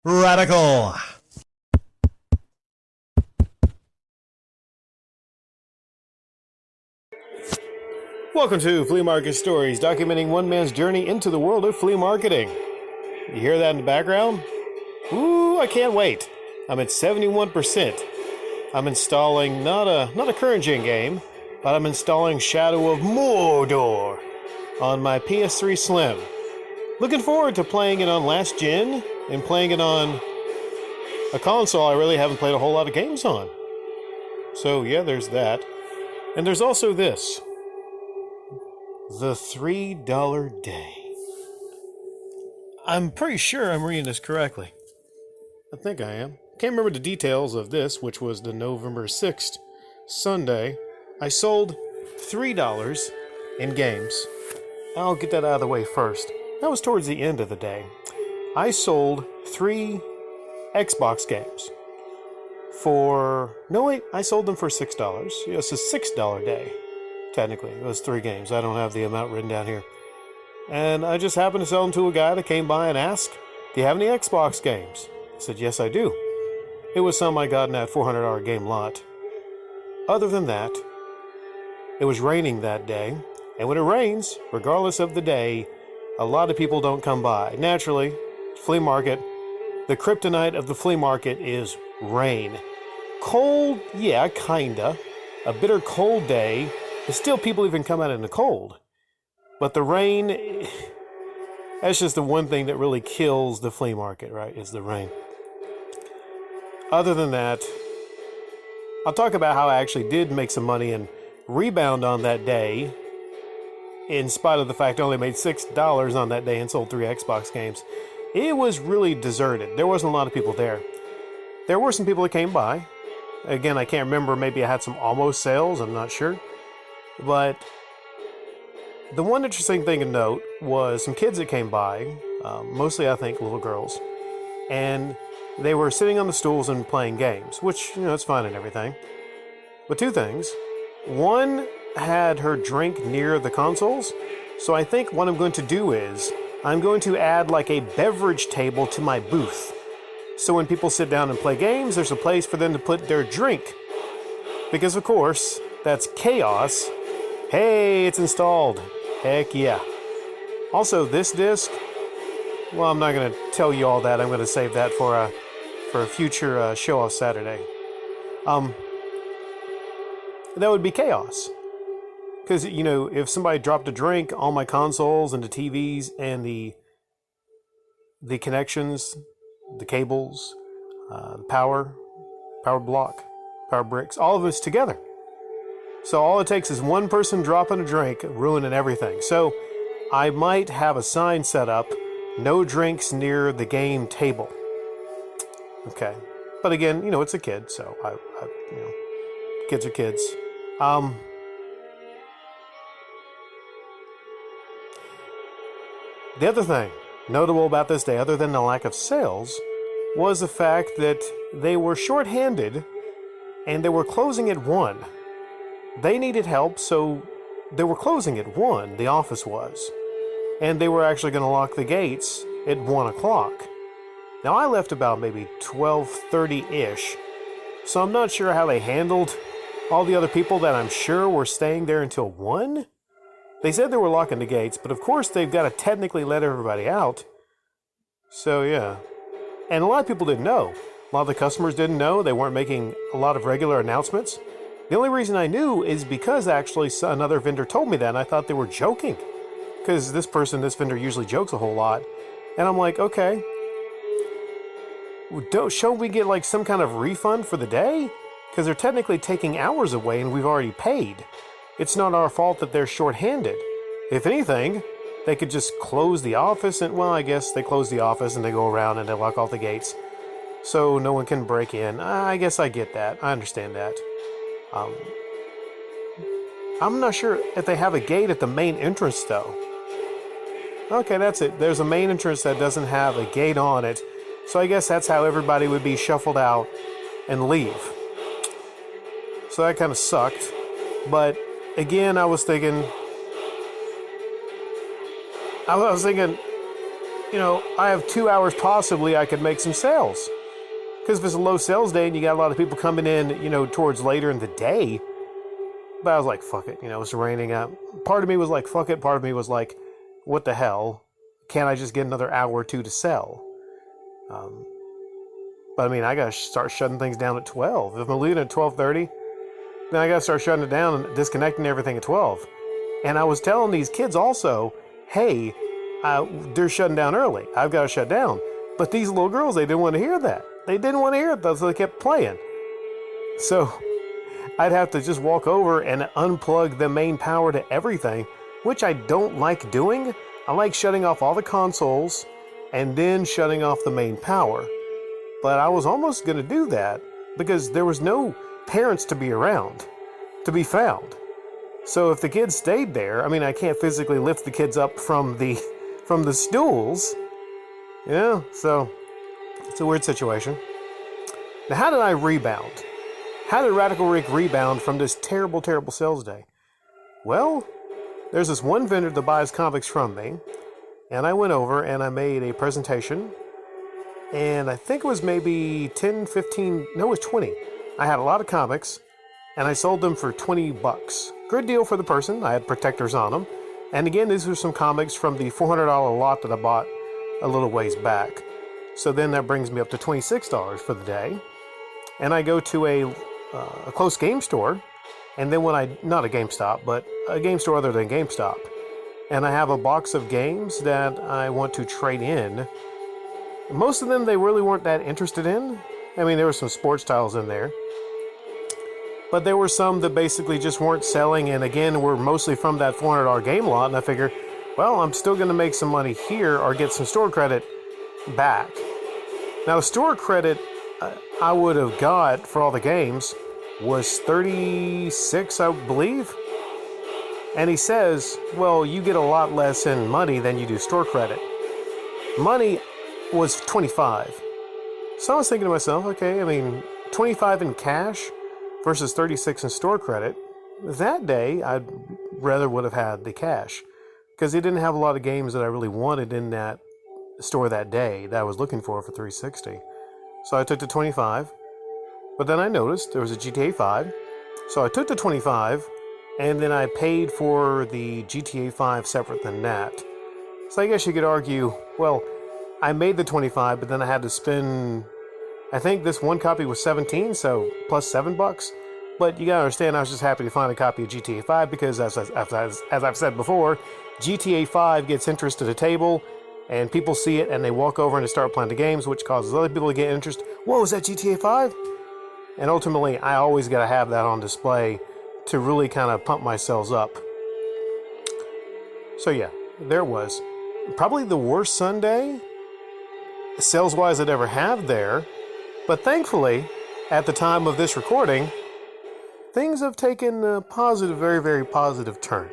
Radical. Welcome to Flea Market Stories, documenting one man's journey into the world of flea marketing. You hear that in the background? Ooh, I can't wait. I'm at 71%. I'm installing not a current gen game, but I'm installing Shadow of Mordor on my PS3 Slim. Looking forward to playing it on last gen and playing it on a console I really haven't played a whole lot of games on. So yeah, there's that. And there's also this. The $3 day. I'm pretty sure I'm reading this correctly. I think I am. Can't remember the details of this, which was the November 6th, Sunday. I sold $3 in games. I'll get that out of the way first. That was towards the end of the day. I sold 3 Xbox games I sold them for $6. Yeah, it's a $6 day. Technically, it was 3 games. I don't have the amount written down here. And I just happened to sell them to a guy that came by and asked, "Do you have any Xbox games?" I said, "Yes, I do." It was some I got in that $400 game lot. Other than that, it was raining that day. And when it rains, regardless of the day, a lot of people don't come by. Naturally, flea market, the kryptonite of the flea market is rain. Cold, yeah, kinda. A bitter cold day, but still people even come out in the cold. But the rain, that's just the one thing that really kills the flea market, right, is the rain. Other than that, I'll talk about how I actually did make some money and rebound on that day, in spite of the fact I only made $6 on that day and sold 3 Xbox games. It was really deserted. There wasn't a lot of people there. There were some people that came by. Again, I can't remember. Maybe I had some almost sales. I'm not sure. But the one interesting thing to note was some kids that came by, mostly I think little girls, and they were sitting on the stools and playing games, which, it's fine and everything. But 2 things. One had her drink near the consoles, so I think what I'm going to do is I'm going to add like a beverage table to my booth. So when people sit down and play games, there's a place for them to put their drink. Because of course, that's chaos. Hey, it's installed. Heck yeah. Also, this disc, well, I'm not going to tell you all that. I'm going to save that for a future show-off Saturday. That would be chaos. Because, if somebody dropped a drink on my consoles and the TVs and the connections, the cables, power block, power bricks, all of it's together. So all it takes is one person dropping a drink, ruining everything. So I might have a sign set up, no drinks near the game table. Okay. But again, it's a kid, so kids are kids. The other thing notable about this day, other than the lack of sales, was the fact that they were short-handed and they were closing at 1. They needed help, so they were closing at 1, the office was. And they were actually going to lock the gates at 1 o'clock. Now, I left about maybe 12:30-ish, so I'm not sure how they handled all the other people that I'm sure were staying there until 1. They said they were locking the gates, but of course they've got to technically let everybody out. So, yeah. And a lot of people didn't know. A lot of the customers didn't know. They weren't making a lot of regular announcements. The only reason I knew is because actually another vendor told me that, and I thought they were joking. Because this vendor usually jokes a whole lot. And I'm like, okay. Shouldn't we get like some kind of refund for the day? Because they're technically taking hours away and we've already paid. It's not our fault that they're short-handed. If anything, they could just close the office and, well, I guess they close the office and they go around and they lock off the gates so no one can break in. I guess I get that. I understand that. I'm not sure if they have a gate at the main entrance, though. Okay, that's it. There's a main entrance that doesn't have a gate on it, so I guess that's how everybody would be shuffled out and leave. So that kind of sucked. But again, I was thinking, I have 2 hours possibly I could make some sales. Because if it's a low sales day and you got a lot of people coming in, towards later in the day. But I was like, fuck it. It's raining out. Part of me was like, fuck it. Part of me was like, what the hell? Can't I just get another hour or two to sell? But I mean, I got to start shutting things down at 12. If I'm leaving at 12:30, then I got to start shutting it down and disconnecting everything at 12. And I was telling these kids also, hey, they're shutting down early. I've got to shut down. But these little girls, they didn't want to hear that. They didn't want to hear it, though, so they kept playing. So I'd have to just walk over and unplug the main power to everything, which I don't like doing. I like shutting off all the consoles and then shutting off the main power. But I was almost going to do that because there was no parents to be around, to be found. So if the kids stayed there, I mean, I can't physically lift the kids up from the stools. So it's a weird situation. Now, how did I rebound? How did Radical Rick rebound from this terrible, terrible sales day? Well, there's this one vendor that buys comics from me, and I went over and I made a presentation, and I think it was maybe 10, 15, no, it was 20. I had a lot of comics, and I sold them for $20. Good deal for the person. I had protectors on them. And again, these were some comics from the $400 lot that I bought a little ways back. So then that brings me up to $26 for the day. And I go to a close game store, and then not a GameStop, but a game store other than GameStop. And I have a box of games that I want to trade in. Most of them they really weren't that interested in. I mean, there were some sports titles in there. But there were some that basically just weren't selling, and again, were mostly from that $400 game lot, and I figured, well, I'm still going to make some money here or get some store credit back. Now, store credit I would have got for all the games was $36, I believe. And he says, well, you get a lot less in money than you do store credit. Money was $25. So I was thinking to myself, okay, I mean, $25 in cash versus $36 in store credit. That day, I'd rather would have had the cash because he didn't have a lot of games that I really wanted in that store that day that I was looking for $360. So I took the $25, but then I noticed there was a GTA 5. So I took the $25, and then I paid for the GTA 5 separate than that. So I guess you could argue, well, I made the $25, but then I had to spend, I think this one copy was $17, so plus $7. But you gotta understand, I was just happy to find a copy of GTA 5 because, as I've said before, GTA 5 gets interest to the table, and people see it and they walk over and they start playing the games, which causes other people to get interest. Whoa, is that GTA 5? And ultimately, I always gotta have that on display to really kind of pump my sales up. So yeah, there it was. Probably the worst Sunday, sales-wise, I'd ever have there. But thankfully, at the time of this recording, things have taken a positive, very, very positive turn.